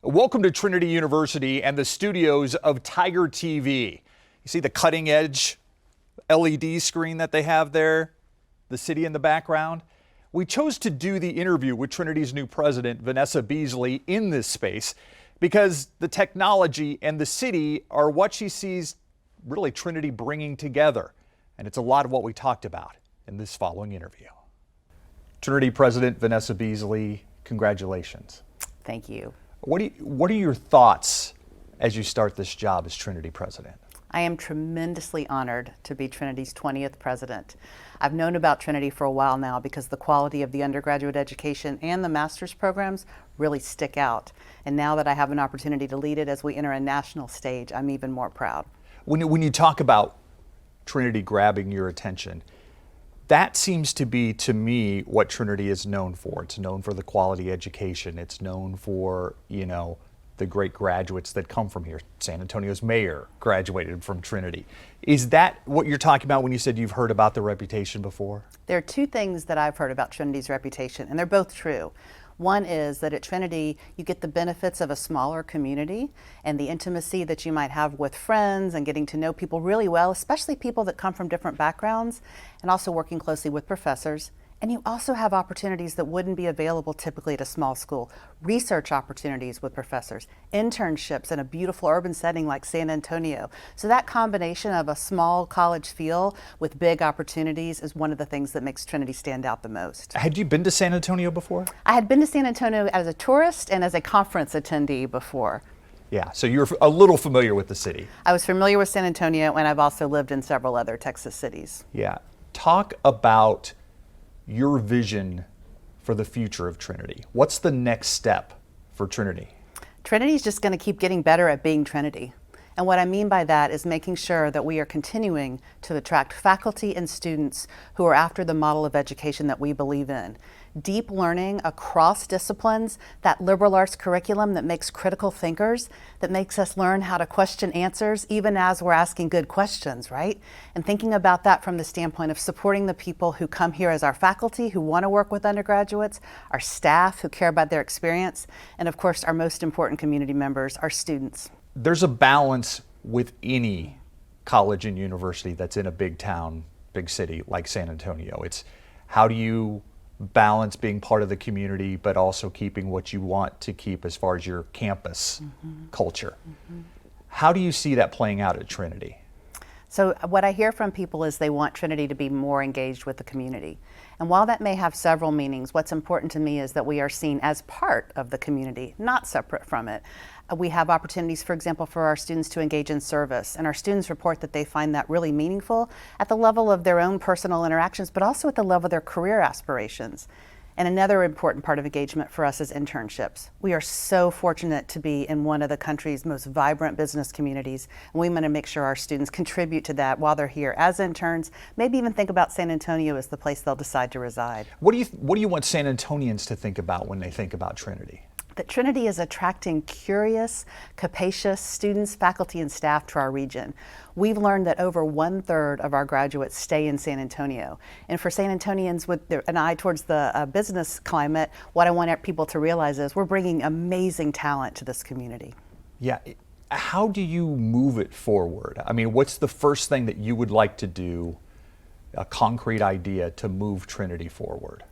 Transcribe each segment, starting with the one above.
Welcome to Trinity University and the studios of Tiger TV. You see the cutting edge LED screen that they have there, the city in the background? We chose to do the interview with Trinity's new president, Vanessa Beasley, in this space because the technology and the city are what she sees really Trinity bringing together. And it's a lot of what we talked about in this following interview. Trinity President Vanessa Beasley, congratulations. Thank you. What are your thoughts as you start this job as Trinity President? I am tremendously honored to be Trinity's 20th president. I've known about Trinity for a while now because the quality of the undergraduate education and the master's programs really stick out. And now that I have an opportunity to lead it as we enter a national stage, I'm even more proud. When you talk about Trinity grabbing your attention, that seems to be, to me, what Trinity is known for. It's known for the quality education. It's known for, the great graduates that come from here. San Antonio's mayor graduated from Trinity. Is that what you're talking about when you said you've heard about the reputation before? There are two things that I've heard about Trinity's reputation, and they're both true. One is that at Trinity, you get the benefits of a smaller community and the intimacy that you might have with friends and getting to know people really well, especially people that come from different backgrounds, and also working closely with professors. And you also have opportunities that wouldn't be available typically at a small school. Research opportunities with professors, internships in a beautiful urban setting like San Antonio. So that combination of a small college feel with big opportunities is one of the things that makes Trinity stand out the most. Had you been to San Antonio before? I had been to San Antonio as a tourist and as a conference attendee before. Yeah, so you're a little familiar with the city. I was familiar with San Antonio, and I've also lived in several other Texas cities. Yeah. Talk about your vision for the future of Trinity. What's the next step for Trinity? Trinity's just going to keep getting better at being Trinity. And what I mean by that is making sure that we are continuing to attract faculty and students who are after the model of education that we believe in. Deep learning across disciplines, that liberal arts curriculum that makes critical thinkers, that makes us learn how to question answers even as we're asking good questions, right? And thinking about that from the standpoint of supporting the people who come here as our faculty, who want to work with undergraduates, our staff who care about their experience, and of course our most important community members, our students. There's a balance with any college and university that's in a big town, big city like San Antonio. It's how do you balance being part of the community but also keeping what you want to keep as far as your campus culture. How do you see that playing out at Trinity? So what I hear from people is they want Trinity to be more engaged with the community. And while that may have several meanings, what's important to me is that we are seen as part of the community, not separate from it. We have opportunities, for example, for our students to engage in service, and our students report that they find that really meaningful at the level of their own personal interactions, but also at the level of their career aspirations. And another important part of engagement for us is internships. We are so fortunate to be in one of the country's most vibrant business communities, and we want to make sure our students contribute to that while they're here as interns, maybe even think about San Antonio as the place they'll decide to reside. What do you want San Antonians to think about when they think about Trinity? That Trinity is attracting curious, capacious students, faculty, and staff to our region. We've learned that over 1/3 of our graduates stay in San Antonio. And for San Antonians with an eye towards the business climate, what I want people to realize is we're bringing amazing talent to this community. Yeah. How do you move it forward? I mean, what's the first thing that you would like to do, a concrete idea to move Trinity forward?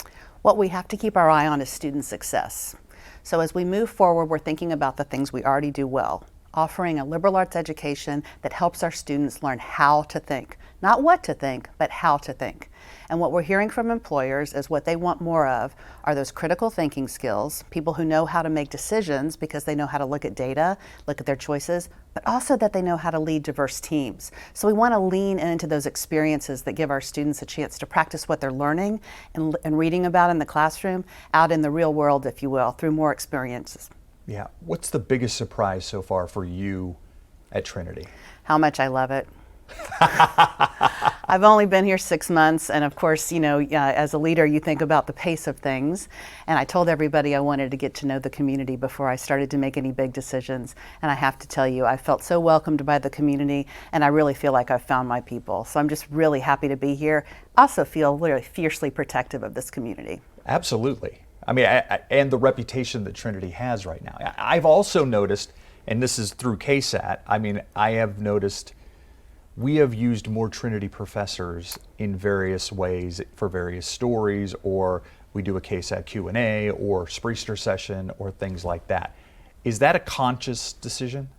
What we have to keep our eye on is student success. So as we move forward, we're thinking about the things we already do well, offering a liberal arts education that helps our students learn how to think. Not what to think, but how to think. And what we're hearing from employers is what they want more of are those critical thinking skills, people who know how to make decisions because they know how to look at data, look at their choices, but also that they know how to lead diverse teams. So we want to lean into those experiences that give our students a chance to practice what they're learning and reading about in the classroom out in the real world, if you will, through more experiences. Yeah. What's the biggest surprise so far for you at Trinity? How much I love it. I've only been here 6 months, and of course, as a leader, you think about the pace of things. And I told everybody I wanted to get to know the community before I started to make any big decisions. And I have to tell you, I felt so welcomed by the community, and I really feel like I've found my people. So I'm just really happy to be here. Also feel really fiercely protective of this community. Absolutely. I mean, and the reputation that Trinity has right now. I've also noticed, and this is through KSAT, I mean, I have noticed we have used more Trinity professors in various ways for various stories, or we do a KSAT Q&A or Spriester session or things like that. Is that a conscious decision?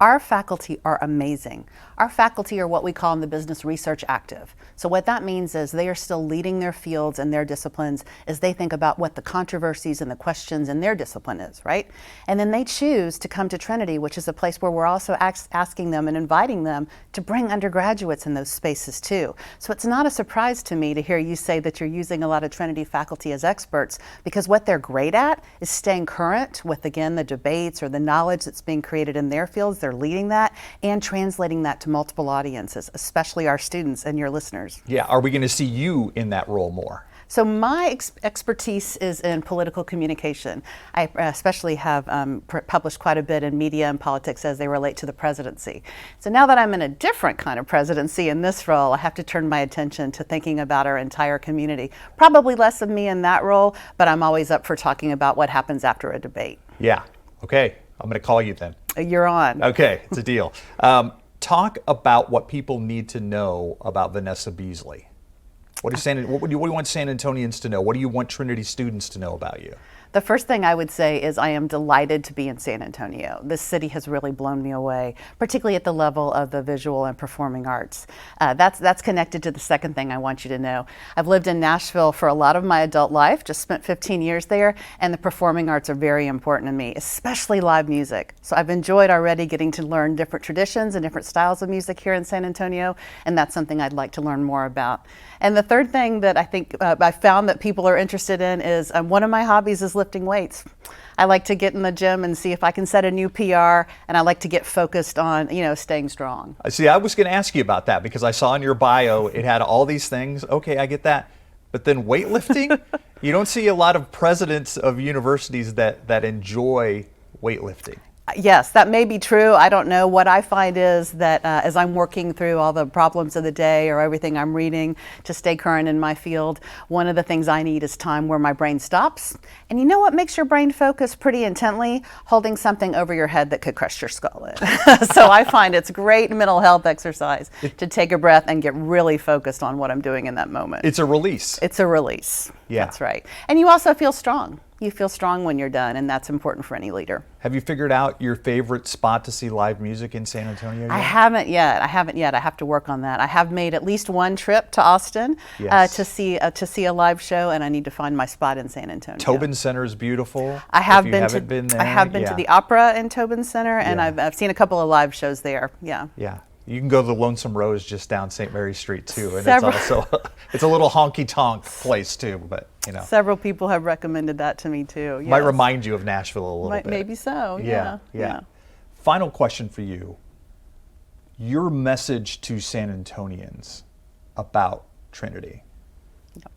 Our faculty are amazing. Our faculty are what we call in the business research active. So what that means is they are still leading their fields and their disciplines as they think about what the controversies and the questions in their discipline is, right? And then they choose to come to Trinity, which is a place where we're also asking them and inviting them to bring undergraduates in those spaces too. So it's not a surprise to me to hear you say that you're using a lot of Trinity faculty as experts, because what they're great at is staying current with, again, the debates or the knowledge that's being created in their fields. They're leading that and translating that to multiple audiences, especially our students and your listeners. Yeah, are we going to see you in that role more? So my expertise is in political communication. I especially have published quite a bit in media and politics as they relate to the presidency. So now that I'm in a different kind of presidency in this role, I have to turn my attention to thinking about our entire community. Probably less of me in that role, but I'm always up for talking about what happens after a debate. Yeah, okay, I'm going to call you then. You're on. Okay, it's a deal. Talk about what people need to know about Vanessa Beasley. What do you want San Antonians to know? What do you want Trinity students to know about you? The first thing I would say is I am delighted to be in San Antonio. This city has really blown me away, particularly at the level of the visual and performing arts. That's connected to the second thing I want you to know. I've lived in Nashville for a lot of my adult life, just spent 15 years there, and the performing arts are very important to me, especially live music. So I've enjoyed already getting to learn different traditions and different styles of music here in San Antonio, and that's something I'd like to learn more about. And the third thing that I think I found that people are interested in is one of my hobbies is lifting weights. I like to get in the gym and see if I can set a new PR, and I like to get focused on, staying strong. See, I was going to ask you about that because I saw in your bio it had all these things. Okay, I get that. But then weightlifting? You don't see a lot of presidents of universities that enjoy weightlifting. Yes, that may be true. I don't know. What I find is that as I'm working through all the problems of the day or everything I'm reading to stay current in my field, one of the things I need is time where my brain stops. And you know what makes your brain focus pretty intently? Holding something over your head that could crush your skull in. So I find it's great mental health exercise to take a breath and get really focused on what I'm doing in that moment. It's a release. It's a release. Yeah. That's right. And you also feel strong. You feel strong when you're done, and that's important for any leader. Have you figured out your favorite spot to see live music in San Antonio yet? I haven't yet. I have to work on that. I have made at least one trip to Austin to see a live show, and I need to find my spot in San Antonio. Tobin Center is beautiful. I have if been you to. haven't been there, I have been to the Opera in Tobin Center, and Yeah. I've seen a couple of live shows there. Yeah. Yeah. You can go to the Lonesome Rose just down St. Mary's Street too, and Several- it's also it's a little honky-tonk place too, but Several people have recommended that to me too. Yes. might remind you of Nashville a little bit. Maybe so. Yeah. Final question for you. Your message to San Antonians about Trinity.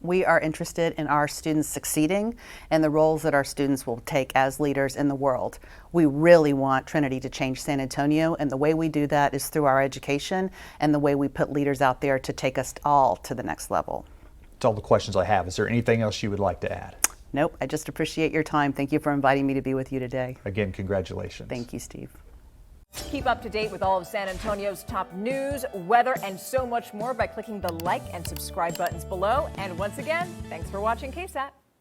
We are interested in our students succeeding and the roles that our students will take as leaders in the world. We really want Trinity to change San Antonio, and the way we do that is through our education and the way we put leaders out there to take us all to the next level. That's all the questions I have. Is there anything else you would like to add? Nope, I just appreciate your time. Thank you for inviting me to be with you today. Again, congratulations. Thank you, Steve. Keep up to date with all of San Antonio's top news, weather, and so much more by clicking the like and subscribe buttons below. And once again, thanks for watching KSAT.